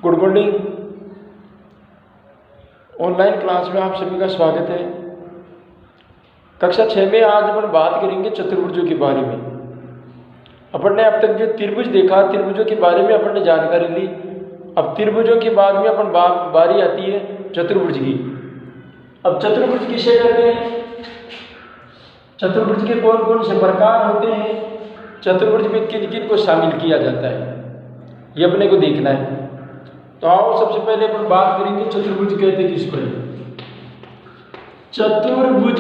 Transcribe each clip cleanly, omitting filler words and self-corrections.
Good morning. Online class में आप सभी का स्वागत है। कक्षा 6 में आज अपन बात करेंगे चतुर्भुजों के बारे में। अपन ने अब तक जो त्रिभुज देखा, त्रिभुजों के बारे में अपन ने जानकारी ली। अब त्रिभुजों के बाद में अपन बारी आती है चतुर्भुज की। अब चतुर्भुज किसे कहते हैं, चतुर्भुज के कौन कौन से प्रकार होते हैं, चतुर्भुज में किन किन को शामिल किया जाता है, ये अपने को देखना है। तो आओ सबसे पहले अपन बात करेंगे चतुर्भुज कहते किसको है। चतुर्भुज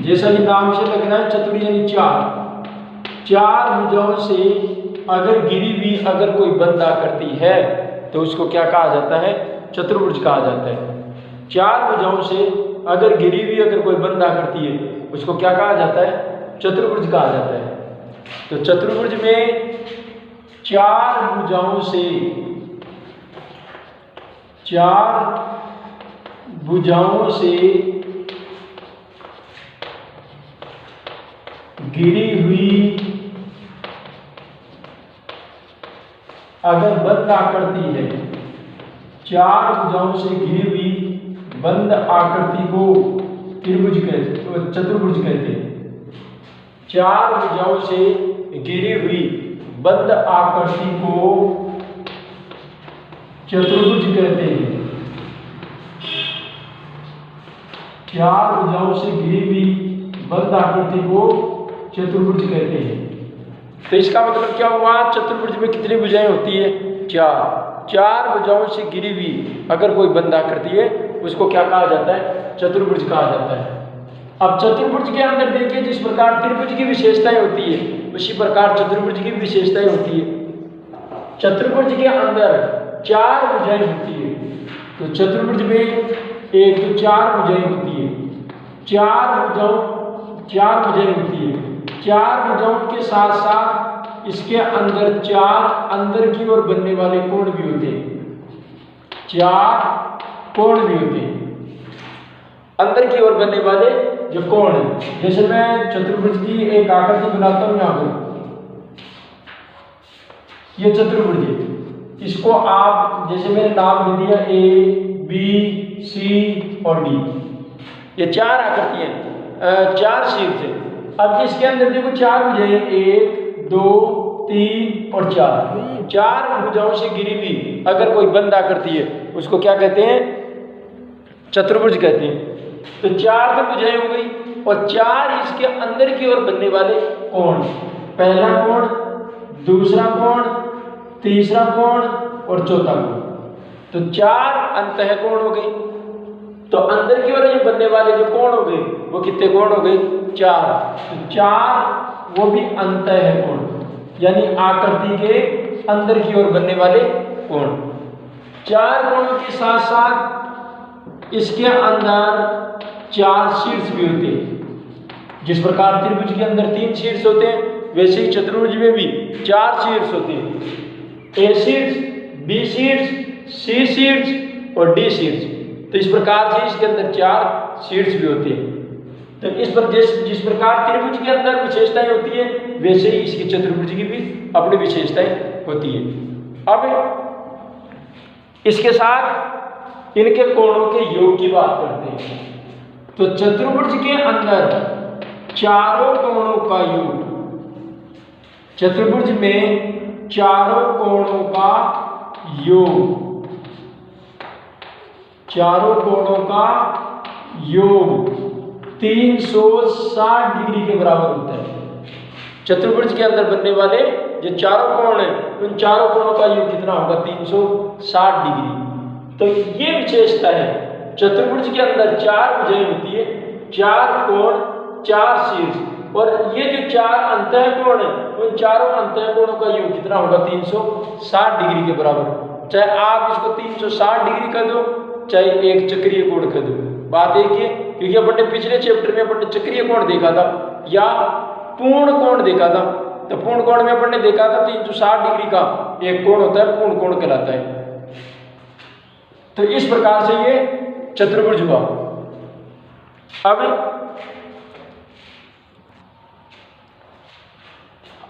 जैसा ही नाम से लगना है, चतुर यानी चार भुजाओं से अगर घिरी हुई अगर कोई बंधा करती है तो उसको क्या कहा जाता है, चतुर्भुज कहा जाता है। चार भुजाओं से अगर घिरी हुई अगर कोई बंधा करती है उसको क्या कहा जाता है, चतुर्भुज कहा जाता है। तो चतुर्भुज में चार भुजाओं से घिरी हुई अगर बंद आकृति है, चार भुजाओं से घिरी हुई बंद आकृति को त्रिभुज कहते, चतुर्भुज कहते हैं। चार भुजाओं से घिरी हुई बंद आकृति को चतुर्भुज कहते हैं। चार भुजाओं से घिरी हुई बंद आकृति को चतुर्भुज कहते हैं। तो इसका मतलब क्या हुआ, चतुर्भुज में कितनी भुजाएं होती है, चार भुजाओं से घिरी हुई अगर कोई बंद आकृति है उसको क्या कहा जाता है, चतुर्भुज कहा जाता है। अब चतुर्भुज के अंदर देखिए, जिस प्रकार त्रिभुज की विशेषताएं होती है उसी प्रकार चतुर्भुज की विशेषताएं होती है। चतुर्भुज के अंदर चार भुजाएं होती है। तो चतुर्भुज में एक तो चार भुजाएं होती है, चार भुजाएं होती है। चार भुजाओं के साथ साथ इसके अंदर चार अंदर की ओर बनने वाले कोण भी होते हैं, चार कोण भी होते हैं अंदर की ओर बनने वाले जो कोण है। जैसे मैं चतुर्भुज की एक आकृति बनाता हूं, यहां पर ये चतुर्भुज है। इसको आप जैसे मैंने नाम दे दिया A, B, C और D, ये चार आकृतियां, चार शीर्ष है। अब इसके अंदर देखो चार भुजाएं, 1, 2, 3 और 4, चार भुजाओं से घिरी हुई अगर कोई बंद आकृति है उसको क्या कहते हैं, चतुर्भुज कहते हैं। तो चार तो भुजाएं हो गई और चार इसके अंदर की ओर बनने वाले कोण, पहला कोण, दूसरा कोण, तीसरा कोण और चौथा कोण। तो चार अंतःकोण हो गए। तो अंदर की ओर जो बनने वाले जो कोण हो गए वो कितने कोण हो गए, चार। तो चार वो भी अंतःकोण यानी आकृति के अंदर की ओर बनने वाले कोण। चार कोणों के साथ साथ इसके अंदर चार शीर्ष भी होते हैं। जिस प्रकार त्रिभुज के अंदर 3 शीर्ष होते हैं वैसे ही चतुर्भुज में भी 4 शीर्ष होते हैं, A शीर्ष, B शीर्ष, C शीर्ष और D शीर्ष। तो इस प्रकार से इसके अंदर 4 शीर्ष भी होते हैं। तो इस पर जिस प्रकार त्रिभुज के अंदर विशेषताएं होती है वैसे ही इसकी चतुर्भुज की भी अपनी विशेषताएं होती है। अब इसके साथ इनके कोणों के योग की बात करते हैं। तो चतुर्भुज के अंदर चारों कोणों का योग, चतुर्भुज में चारों कोणों का योग, चारों कोणों का योग 360 डिग्री के बराबर होता है। चतुर्भुज के अंदर बनने वाले जो चारों कोण हैं उन चारों कोणों का योग कितना होगा, 360 डिग्री। तो ये विशेषता है, चतुर्भुज के अंदर चार भुजाएं होती है, चार कोण, चार शीर्ष, और ये जो चार अंतःकोण है उन चारों अंतःकोणों का योग कितना होगा, 360 डिग्री के बराबर। चाहे आप इसको 360 डिग्री कर दो, चाहे एक चक्रीय कोण कर दो, बात एक ही है। क्योंकि अपन ने पिछले चैप्टर में अपन ने चक्रीय कोण देखा था या पूर्ण कोण देखा था। तो पूर्ण कोण में अपन ने देखा था 360 डिग्री का एक कोण होता है, पूर्ण कोण कहलाता है। तो इस प्रकार से ये चतुर्भुज हुआ।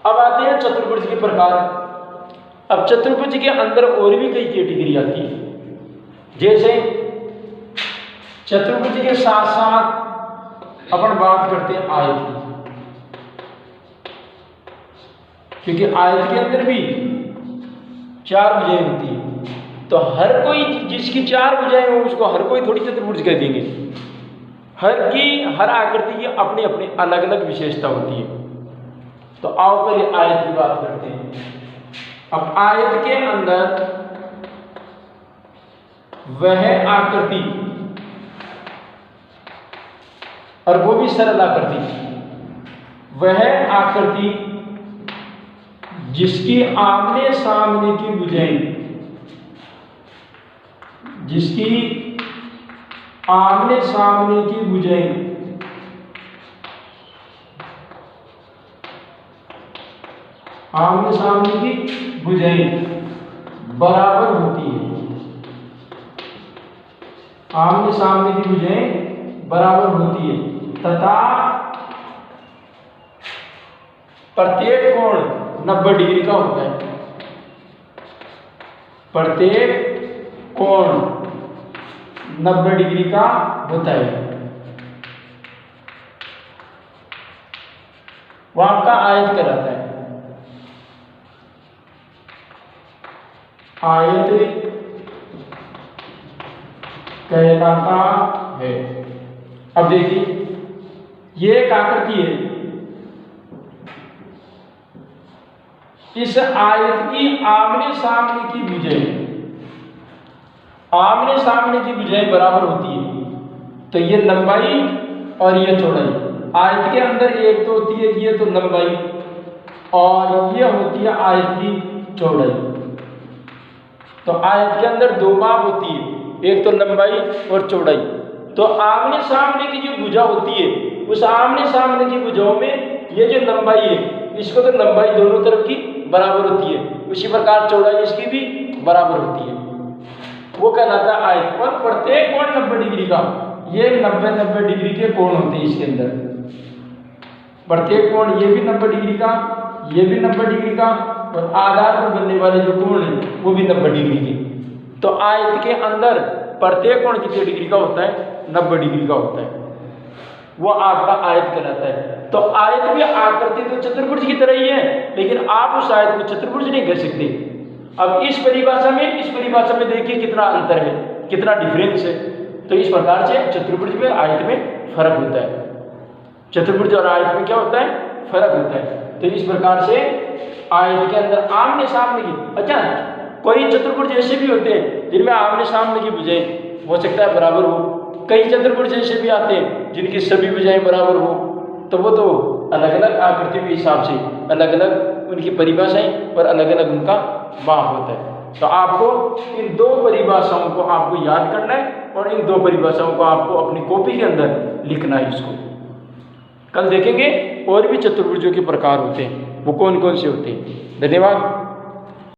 अब आते हैं चतुर्भुज के प्रकार। अब चतुर्भुज के अंदर और भी कई कैटेगरी आती है, जैसे चतुर्भुज के साथ साथ अपन बात करते हैं आयत की, क्योंकि आयत के अंदर भी 4 भुजाएं होती है। तो हर कोई जिसकी 4 भुजाएं हो उसको हर कोई थोड़ी चतुर्भुज कह देंगे। हर आकृति की अपनी अपनी अलग अलग विशेषता होती है। तो आओ पहले आयत की बात करते हैं। अब आयत के अंदर वह आकृति, और वो भी सरल आकृति, वह आकृति जिसकी आमने सामने की भुजाएं, जिसकी आमने सामने की भुजाएं आमने सामने की भुजाएं बराबर होती है, आमने सामने की भुजाएं बराबर होती है तथा प्रत्येक कोण 90 डिग्री का होता है। प्रत्येक कोण 90 डिग्री का होता है। वो आपका आयत कहलाता है। आयत कहलाता है। अब देखिए, ये एक आकृति है। इस आयत की आमने सामने की भुजाएं, आमने सामने की भुजाएं बराबर होती है। तो ये लंबाई और ये चौड़ाई, आयत के अंदर एक तो होती है ये तो लंबाई, और ये होती है आयत की चौड़ाई। तो आयत के अंदर 2 माप होती है, एक तो लंबाई और चौड़ाई। तो आमने सामने की जो भुजा होती है, उस आमने सामने की भुजाओं में ये जो लंबाई है, इसको तो लंबाई दोनों तरफ की बराबर होती है, उसी प्रकार चौड़ाई इसकी भी बराबर होती है। वो कहलाता है आयत। और प्रत्येक कोण 90 डिग्री का, ये 90 डिग्री के कोण होते हैं इसके अंदर। प्रत्येक कोण, ये भी 90 डिग्री का, ये भी 90 डिग्री का, और आधार पर बनने वाले जो कोण है वो भी 90 डिग्री के। तो आयत के अंदर प्रत्येक कोण कितने डिग्री का होता है? 90 डिग्री का होता है। वो आपका आयत कहलाता है। तो आयत भी आकृति तो चतुर्भुज की तरह ही है, लेकिन आप उस आयत को चतुर्भुज नहीं कर सकते। अब इस परिभाषा में देखिए कितना अंतर है, कितना डिफरेंस है। तो इस प्रकार से चतुर्भुज में आयत में फर्क होता है। चतुर्भुज और आयत में क्या होता है? फर्क होता है। तो इस प्रकार से आयत के अंदर आमने सामने की, अच्छा कोई चतुर्भुज ऐसे भी होते हैं जिनमें आमने सामने की भुजाएं हो सकता है बराबर हो, कई चतुर्भुज ऐसे भी आते हैं जिनकी सभी भुजाएं बराबर हो। तो वो तो अलग अलग आकृति के हिसाब से अलग अलग उनकी परिभाषाएं और अलग अलग उनका माप होता है। तो आपको इन 2 परिभाषाओं को आपको याद करना है और इन 2 परिभाषाओं को आपको अपनी कॉपी के अंदर लिखना है। इसको कल देखेंगे और भी चतुर्भुजों के प्रकार होते हैं, वो कौन कौन से होते हैं। धन्यवाद।